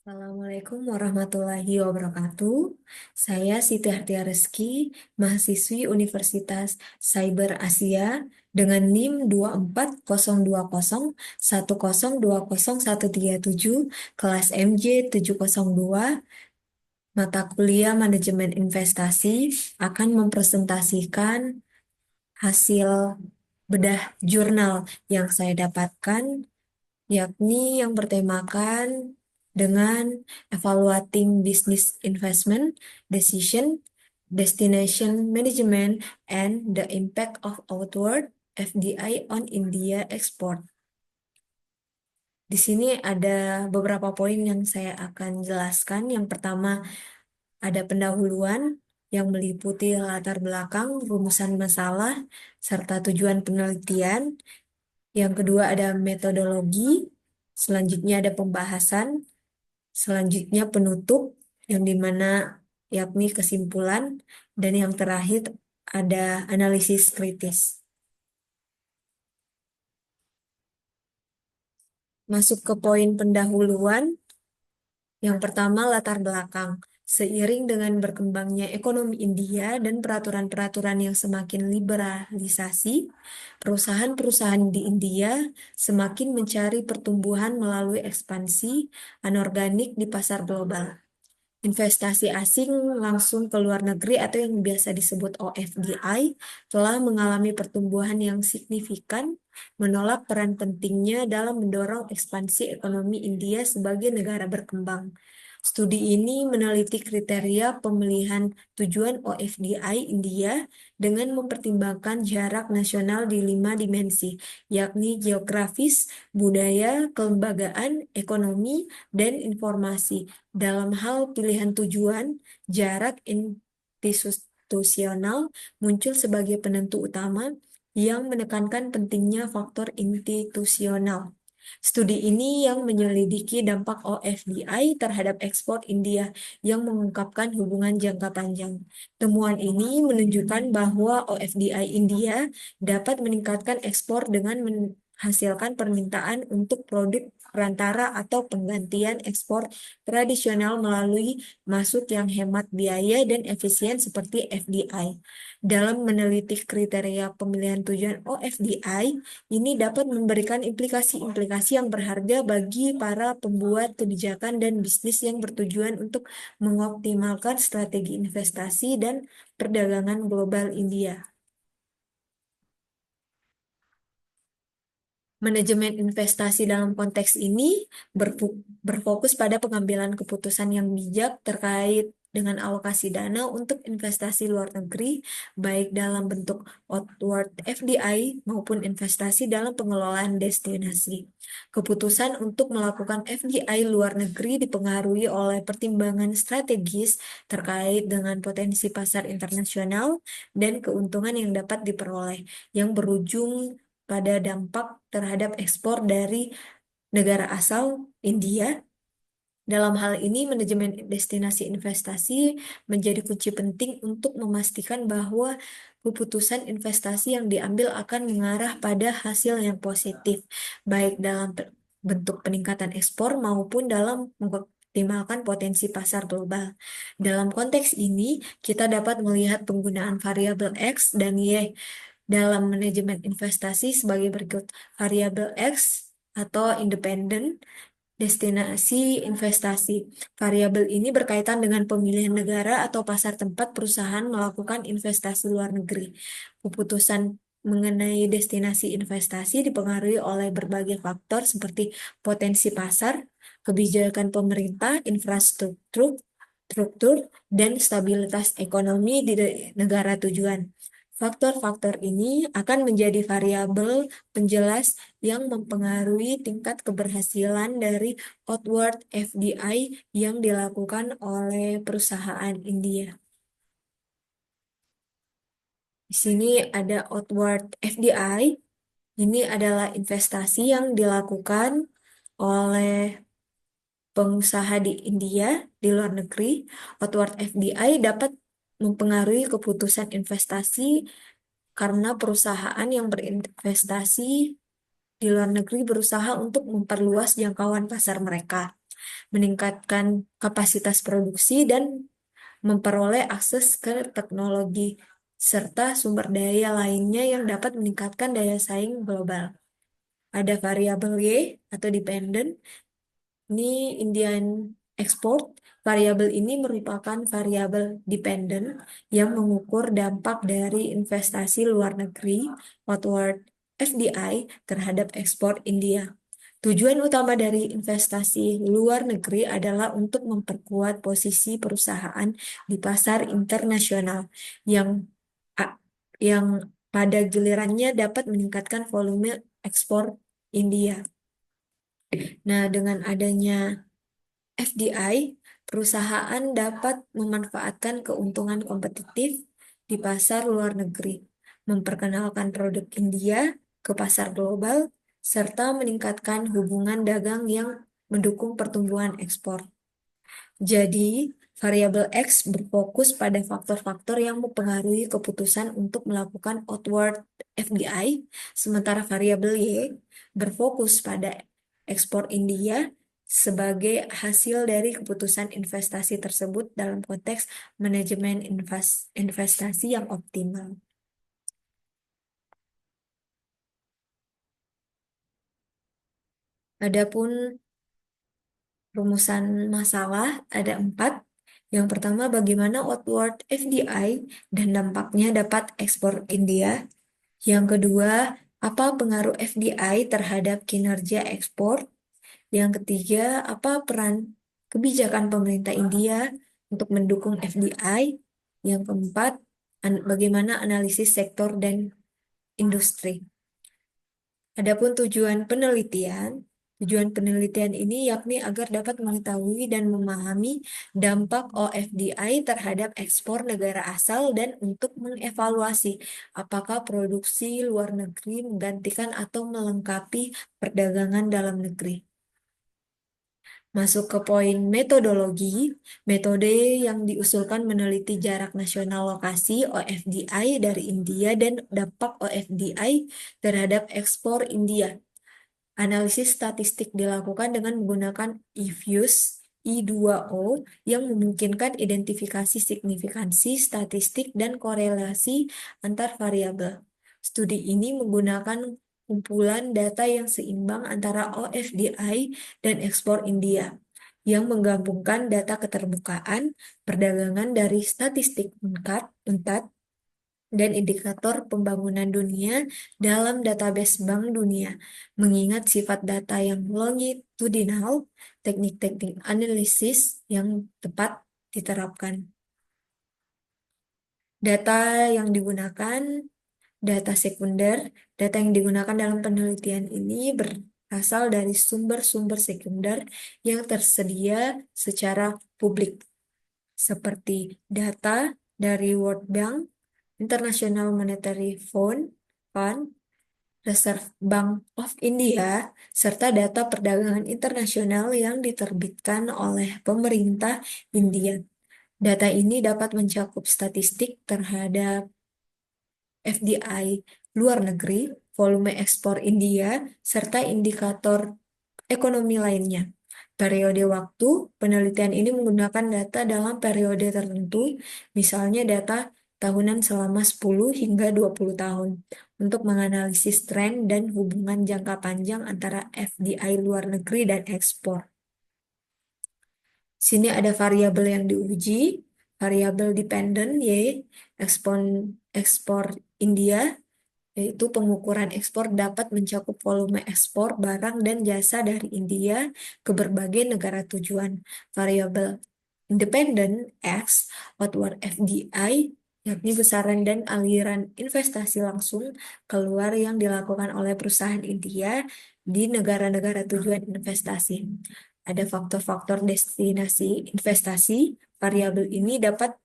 Assalamualaikum warahmatullahi wabarakatuh. Saya Siti Hartia Reski, mahasiswi Universitas Cyber Asia dengan NIM 2402010102137, kelas MJ 702, mata kuliah Manajemen Investasi, akan mempresentasikan hasil bedah jurnal yang saya dapatkan, yakni yang bertemakan dengan Evaluating Business Investment Decision, Destination Management, and the Impact of Outward FDI on India Export. Di sini ada beberapa poin yang saya akan jelaskan. Yang pertama, ada pendahuluan yang meliputi latar belakang, rumusan masalah, serta tujuan penelitian. Yang kedua ada metodologi, selanjutnya ada pembahasan, selanjutnya penutup yang dimana yakni kesimpulan, dan yang terakhir ada analisis kritis. Masuk ke poin pendahuluan, yang pertama latar belakang. Seiring dengan berkembangnya ekonomi India dan peraturan-peraturan yang semakin liberalisasi, perusahaan-perusahaan di India semakin mencari pertumbuhan melalui ekspansi anorganik di pasar global. Investasi asing langsung ke luar negeri atau yang biasa disebut OFDI telah mengalami pertumbuhan yang signifikan, menolak peran pentingnya dalam mendorong ekspansi ekonomi India sebagai negara berkembang. Studi ini meneliti kriteria pemilihan tujuan OFDI India dengan mempertimbangkan jarak nasional di 5 dimensi, yakni geografis, budaya, kelembagaan, ekonomi, dan informasi. Dalam hal pilihan tujuan, jarak institusional muncul sebagai penentu utama yang menekankan pentingnya faktor institusional. Studi ini yang menyelidiki dampak OFDI terhadap ekspor India yang mengungkapkan hubungan jangka panjang. Temuan ini menunjukkan bahwa OFDI India dapat meningkatkan ekspor dengan menghasilkan permintaan untuk produk perantara atau penggantian ekspor tradisional melalui masuk yang hemat biaya dan efisien seperti FDI. Dalam meneliti kriteria pemilihan tujuan OFDI, ini dapat memberikan implikasi-implikasi yang berharga bagi para pembuat kebijakan dan bisnis yang bertujuan untuk mengoptimalkan strategi investasi dan perdagangan global India. Manajemen investasi dalam konteks ini berfokus pada pengambilan keputusan yang bijak terkait dengan alokasi dana untuk investasi luar negeri, baik dalam bentuk outward FDI maupun investasi dalam pengelolaan destinasi. Keputusan untuk melakukan FDI luar negeri dipengaruhi oleh pertimbangan strategis terkait dengan potensi pasar internasional dan keuntungan yang dapat diperoleh, yang berujung pada dampak terhadap ekspor dari negara asal India. Dalam hal ini, manajemen destinasi investasi menjadi kunci penting untuk memastikan bahwa keputusan investasi yang diambil akan mengarah pada hasil yang positif, baik dalam bentuk peningkatan ekspor maupun dalam mengoptimalkan potensi pasar global. Dalam konteks ini, kita dapat melihat penggunaan variabel X dan Y dalam manajemen investasi sebagai berikut. Variabel X atau independen destinasi investasi. Variabel ini berkaitan dengan pemilihan negara atau pasar tempat perusahaan melakukan investasi luar negeri. Keputusan mengenai destinasi investasi dipengaruhi oleh berbagai faktor seperti potensi pasar, kebijakan pemerintah, infrastruktur, dan stabilitas ekonomi di negara tujuan. Faktor-faktor ini akan menjadi variabel penjelas yang mempengaruhi tingkat keberhasilan dari outward FDI yang dilakukan oleh perusahaan India. Di sini ada outward FDI. Ini adalah investasi yang dilakukan oleh pengusaha di India, di luar negeri. Outward FDI dapat mempengaruhi keputusan investasi karena perusahaan yang berinvestasi di luar negeri berusaha untuk memperluas jangkauan pasar mereka. meningkatkan kapasitas produksi, dan memperoleh akses ke teknologi serta sumber daya lainnya yang dapat meningkatkan daya saing global. Ada variabel Y atau dependent, ini Indian export. Variabel ini merupakan variabel dependent yang mengukur dampak dari investasi luar negeri outward FDI terhadap ekspor India. Tujuan utama dari investasi luar negeri adalah untuk memperkuat posisi perusahaan di pasar internasional yang yang pada gilirannya dapat meningkatkan volume ekspor India. Nah, dengan adanya FDI, perusahaan dapat memanfaatkan keuntungan kompetitif di pasar luar negeri, memperkenalkan produk India ke pasar global, serta meningkatkan hubungan dagang yang mendukung pertumbuhan ekspor. Jadi, variabel X berfokus pada faktor-faktor yang mempengaruhi keputusan untuk melakukan outward FDI, sementara variabel Y berfokus pada ekspor India sebagai hasil dari keputusan investasi tersebut dalam konteks manajemen investasi yang optimal. Adapun rumusan masalah ada 4. Yang pertama, bagaimana outward FDI dan dampaknya dapat ekspor India. Yang kedua, apa pengaruh FDI terhadap kinerja ekspor. Yang ketiga, apa peran kebijakan pemerintah India untuk mendukung FDI. Yang keempat, bagaimana analisis sektor dan industri. Adapun tujuan penelitian ini yakni agar dapat mengetahui dan memahami dampak OFDI terhadap ekspor negara asal dan untuk mengevaluasi apakah produksi luar negeri menggantikan atau melengkapi perdagangan dalam negeri. Masuk ke poin metodologi, metode yang diusulkan meneliti jarak nasional lokasi OFDI dari India dan dampak OFDI terhadap ekspor India. Analisis statistik dilakukan dengan menggunakan eFuse I2O yang memungkinkan identifikasi signifikansi statistik dan korelasi antar variabel. Studi ini menggunakan kumpulan data yang seimbang antara OFDI dan ekspor India, yang menggabungkan data keterbukaan perdagangan dari statistik UNCTAD dan indikator pembangunan dunia dalam database Bank Dunia. Mengingat sifat data yang longitudinal, teknik-teknik analisis yang tepat diterapkan. Data yang digunakan, data sekunder, data yang digunakan dalam penelitian ini berasal dari sumber-sumber sekunder yang tersedia secara publik, seperti data dari World Bank, International Monetary Fund, Reserve Bank of India, serta data perdagangan internasional yang diterbitkan oleh pemerintah India. Data ini dapat mencakup statistik terhadap FDI luar negeri, volume ekspor India, serta indikator ekonomi lainnya. Periode waktu penelitian ini menggunakan data dalam periode tertentu, misalnya data tahunan selama 10 hingga 20 tahun, untuk menganalisis tren dan hubungan jangka panjang antara FDI luar negeri dan ekspor. Sini ada variabel yang diuji, variabel dependent Y, ekspor India, yaitu pengukuran ekspor dapat mencakup volume ekspor barang dan jasa dari India ke berbagai negara tujuan. Variabel independent X, outward FDI, yakni besaran dan aliran investasi langsung keluar yang dilakukan oleh perusahaan India di negara-negara tujuan investasi. Ada faktor-faktor destinasi investasi. Variabel ini dapat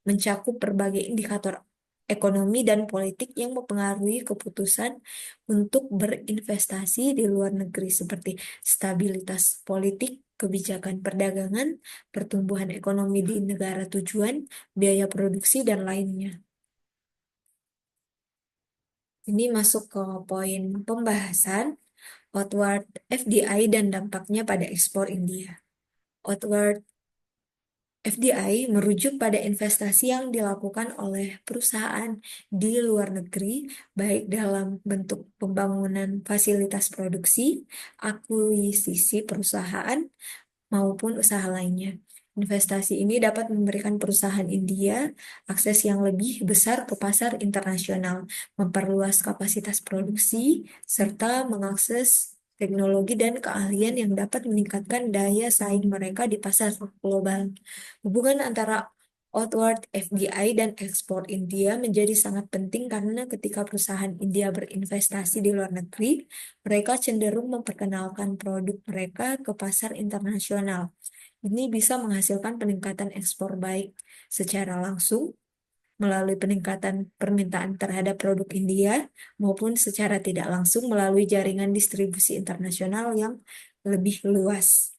mencakup berbagai indikator ekonomi dan politik yang mempengaruhi keputusan untuk berinvestasi di luar negeri, seperti stabilitas politik, kebijakan perdagangan, pertumbuhan ekonomi di negara tujuan, biaya produksi, dan lainnya. Ini masuk ke poin pembahasan outward FDI dan dampaknya pada ekspor India. Outward FDI merujuk pada investasi yang dilakukan oleh perusahaan di luar negeri, baik dalam bentuk pembangunan fasilitas produksi, akuisisi perusahaan, maupun usaha lainnya. Investasi ini dapat memberikan perusahaan India akses yang lebih besar ke pasar internasional, memperluas kapasitas produksi, serta mengakses teknologi dan keahlian yang dapat meningkatkan daya saing mereka di pasar global. Hubungan antara outward FDI dan ekspor India menjadi sangat penting karena ketika perusahaan India berinvestasi di luar negeri, mereka cenderung memperkenalkan produk mereka ke pasar internasional. Ini bisa menghasilkan peningkatan ekspor baik secara langsung melalui peningkatan permintaan terhadap produk India maupun secara tidak langsung melalui jaringan distribusi internasional yang lebih luas.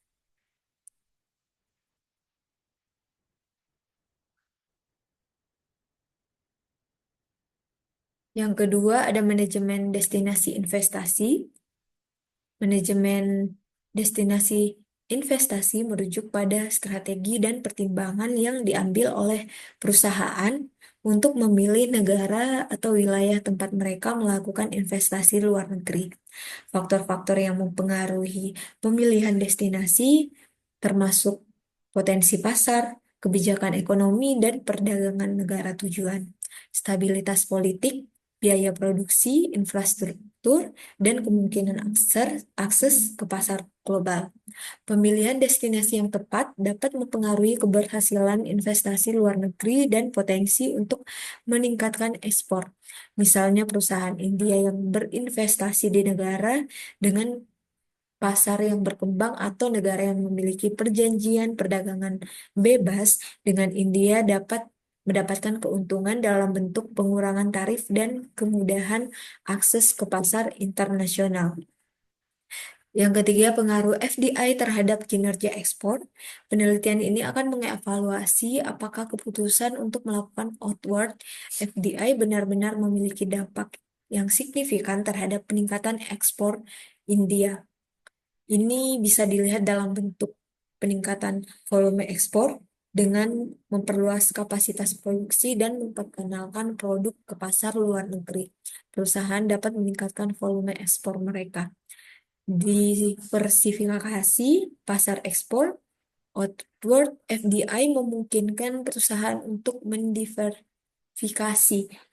Yang kedua ada manajemen destinasi investasi. Manajemen destinasi investasi merujuk pada strategi dan pertimbangan yang diambil oleh perusahaan untuk memilih negara atau wilayah tempat mereka melakukan investasi luar negeri. Faktor-faktor yang mempengaruhi pemilihan destinasi termasuk potensi pasar, kebijakan ekonomi, dan perdagangan negara tujuan, stabilitas politik, biaya produksi, infrastruktur, dan kemungkinan akses ke pasar global. Pemilihan destinasi yang tepat dapat mempengaruhi keberhasilan investasi luar negeri dan potensi untuk meningkatkan ekspor. Misalnya perusahaan India yang berinvestasi di negara dengan pasar yang berkembang atau negara yang memiliki perjanjian perdagangan bebas dengan India dapat mendapatkan keuntungan dalam bentuk pengurangan tarif dan kemudahan akses ke pasar internasional. Yang ketiga, pengaruh FDI terhadap kinerja ekspor. Penelitian ini akan mengevaluasi apakah keputusan untuk melakukan outward FDI benar-benar memiliki dampak yang signifikan terhadap peningkatan ekspor India. Ini bisa dilihat dalam bentuk peningkatan volume ekspor dengan memperluas kapasitas produksi dan memperkenalkan produk ke pasar luar negeri. Perusahaan dapat meningkatkan volume ekspor mereka. Diversifikasi pasar ekspor, outward FDI memungkinkan perusahaan untuk mendiversifikasi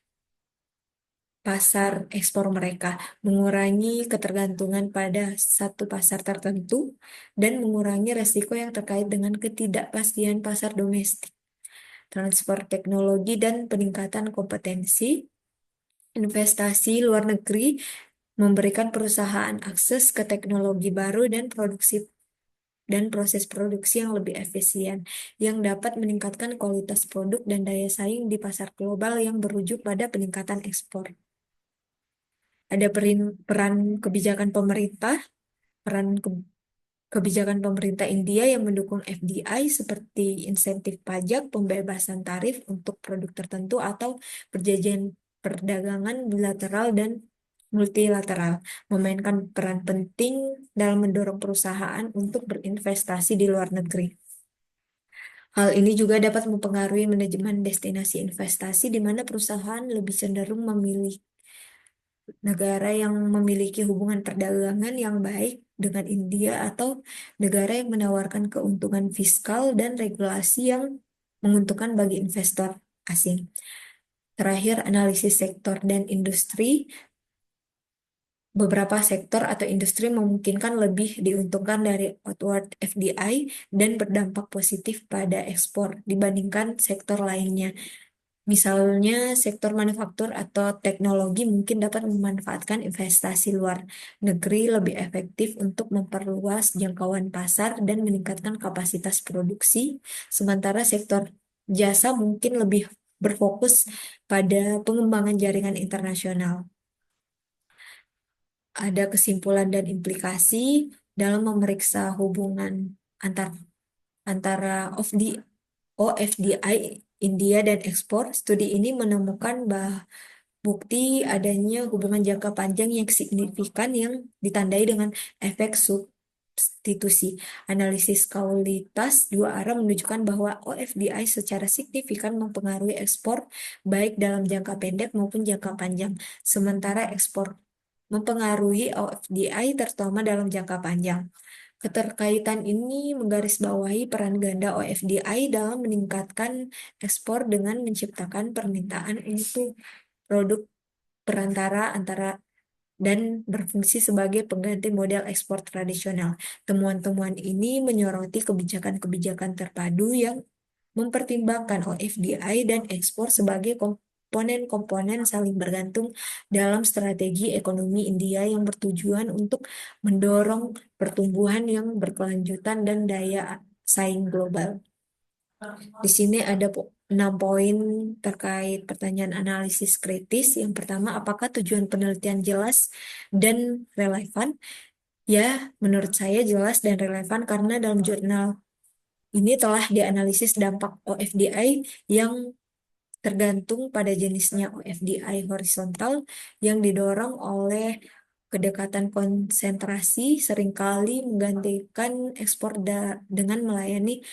pasar ekspor mereka, mengurangi ketergantungan pada satu pasar tertentu, dan mengurangi resiko yang terkait dengan ketidakpastian pasar domestik, transfer teknologi, dan peningkatan kompetensi. Investasi luar negeri memberikan perusahaan akses ke teknologi baru dan proses produksi yang lebih efisien, yang dapat meningkatkan kualitas produk dan daya saing di pasar global yang berujung pada peningkatan ekspor. Ada peran kebijakan pemerintah, peran kebijakan pemerintah India yang mendukung FDI seperti insentif pajak, pembebasan tarif untuk produk tertentu, atau perjanjian perdagangan bilateral dan multilateral, memainkan peran penting dalam mendorong perusahaan untuk berinvestasi di luar negeri. Hal ini juga dapat mempengaruhi manajemen destinasi investasi, di mana perusahaan lebih cenderung memilih negara yang memiliki hubungan perdagangan yang baik dengan India atau negara yang menawarkan keuntungan fiskal dan regulasi yang menguntungkan bagi investor asing. Terakhir, analisis sektor dan industri. Beberapa sektor atau industri memungkinkan lebih diuntungkan dari outward FDI dan berdampak positif pada ekspor dibandingkan sektor lainnya. Misalnya, sektor manufaktur atau teknologi mungkin dapat memanfaatkan investasi luar negeri lebih efektif untuk memperluas jangkauan pasar dan meningkatkan kapasitas produksi, sementara sektor jasa mungkin lebih berfokus pada pengembangan jaringan internasional. Ada kesimpulan dan implikasi dalam memeriksa hubungan antar antara OFDI India dan ekspor. Studi ini menemukan bukti adanya hubungan jangka panjang yang signifikan yang ditandai dengan efek substitusi. Analisis kualitas dua arah menunjukkan bahwa OFDI secara signifikan mempengaruhi ekspor baik dalam jangka pendek maupun jangka panjang. Sementara ekspor mempengaruhi OFDI terutama dalam jangka panjang. Keterkaitan ini menggarisbawahi peran ganda OFDI dalam meningkatkan ekspor dengan menciptakan permintaan untuk produk perantara antara dan berfungsi sebagai pengganti model ekspor tradisional. Temuan-temuan ini menyoroti kebijakan-kebijakan terpadu yang mempertimbangkan OFDI dan ekspor sebagai komponen-komponen saling bergantung dalam strategi ekonomi India yang bertujuan untuk mendorong pertumbuhan yang berkelanjutan dan daya saing global. Di sini ada 6 poin terkait pertanyaan analisis kritis. Yang pertama, apakah tujuan penelitian jelas dan relevan? Ya, menurut saya jelas dan relevan karena dalam jurnal ini telah dianalisis dampak OFDI yang tergantung pada jenisnya OFDI horizontal yang didorong oleh kedekatan konsentrasi seringkali menggantikan ekspor dengan melayani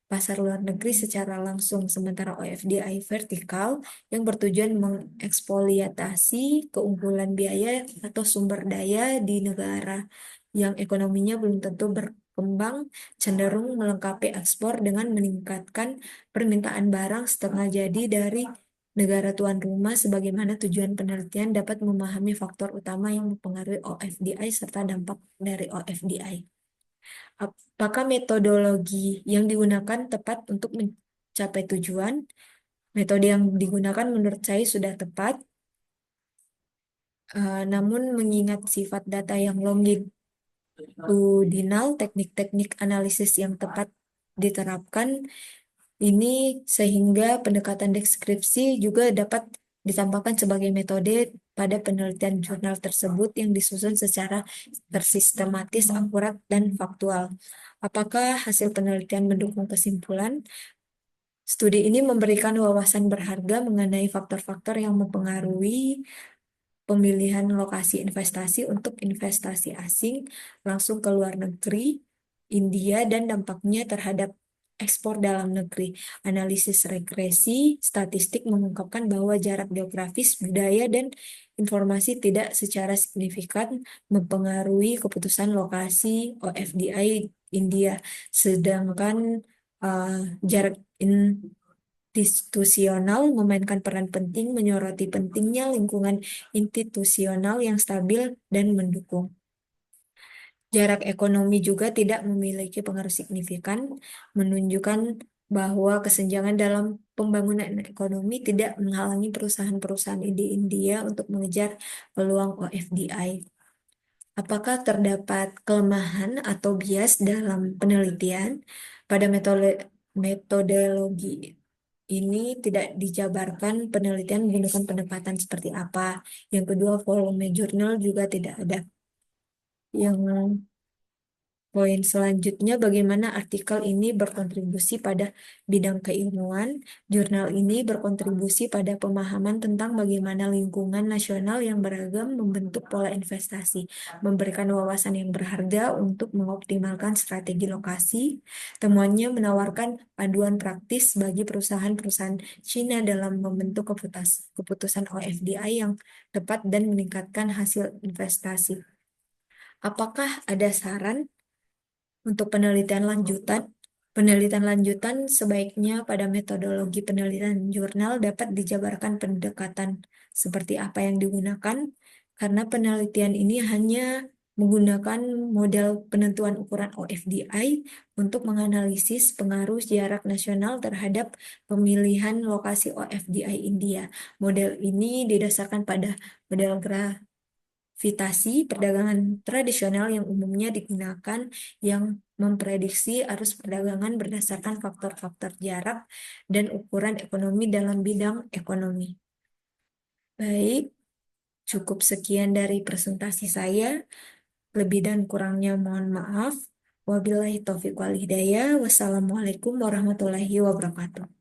pasar luar negeri secara langsung, sementara OFDI vertikal yang bertujuan mengeksploitasi keunggulan biaya atau sumber daya di negara yang ekonominya belum tentu berkembang cenderung melengkapi ekspor dengan meningkatkan permintaan barang setengah jadi dari negara tuan rumah. Sebagaimana tujuan penelitian dapat memahami faktor utama yang mempengaruhi OFDI serta dampak dari OFDI. Apakah metodologi yang digunakan tepat untuk mencapai tujuan? Metode yang digunakan menurut saya sudah tepat, namun mengingat sifat data yang longitudinal, teknik-teknik analisis yang tepat diterapkan, ini sehingga pendekatan deskripsi juga dapat ditambahkan sebagai metode pada penelitian jurnal tersebut yang disusun secara tersistematis, akurat, dan faktual. Apakah hasil penelitian mendukung kesimpulan? Studi ini memberikan wawasan berharga mengenai faktor-faktor yang mempengaruhi pemilihan lokasi investasi untuk investasi asing langsung ke luar negeri, India, dan dampaknya terhadap ekspor dalam negeri. Analisis regresi statistik mengungkapkan bahwa jarak geografis, budaya, dan informasi tidak secara signifikan mempengaruhi keputusan lokasi OFDI India, sedangkan jarak institusional memainkan peran penting menyoroti pentingnya lingkungan institusional yang stabil dan mendukung. Jarak ekonomi juga tidak memiliki pengaruh signifikan, menunjukkan bahwa kesenjangan dalam pembangunan ekonomi tidak menghalangi perusahaan-perusahaan di India untuk mengejar peluang OFDI. Apakah terdapat kelemahan atau bias dalam penelitian? Pada metodologi ini tidak dijabarkan penelitian menggunakan pendekatan seperti apa. Yang kedua, volume jurnal juga tidak ada. Yang poin selanjutnya, bagaimana artikel ini berkontribusi pada bidang keilmuan. Jurnal ini berkontribusi pada pemahaman tentang bagaimana lingkungan nasional yang beragam membentuk pola investasi, memberikan wawasan yang berharga untuk mengoptimalkan strategi lokasi. Temuannya menawarkan panduan praktis bagi perusahaan-perusahaan Cina dalam membentuk keputusan OFDI yang tepat dan meningkatkan hasil investasi. Apakah ada saran untuk penelitian lanjutan? Penelitian lanjutan sebaiknya pada metodologi penelitian jurnal dapat dijabarkan pendekatan seperti apa yang digunakan, karena penelitian ini hanya menggunakan model penentuan ukuran OFDI untuk menganalisis pengaruh jarak nasional terhadap pemilihan lokasi OFDI India. Model ini didasarkan pada model gravitasi perdagangan tradisional yang umumnya digunakan yang memprediksi arus perdagangan berdasarkan faktor-faktor jarak dan ukuran ekonomi dalam bidang ekonomi. Baik, cukup sekian dari presentasi saya. Lebih dan kurangnya mohon maaf. Wabillahi taufiq wal hidayah. Wassalamualaikum warahmatullahi wabarakatuh.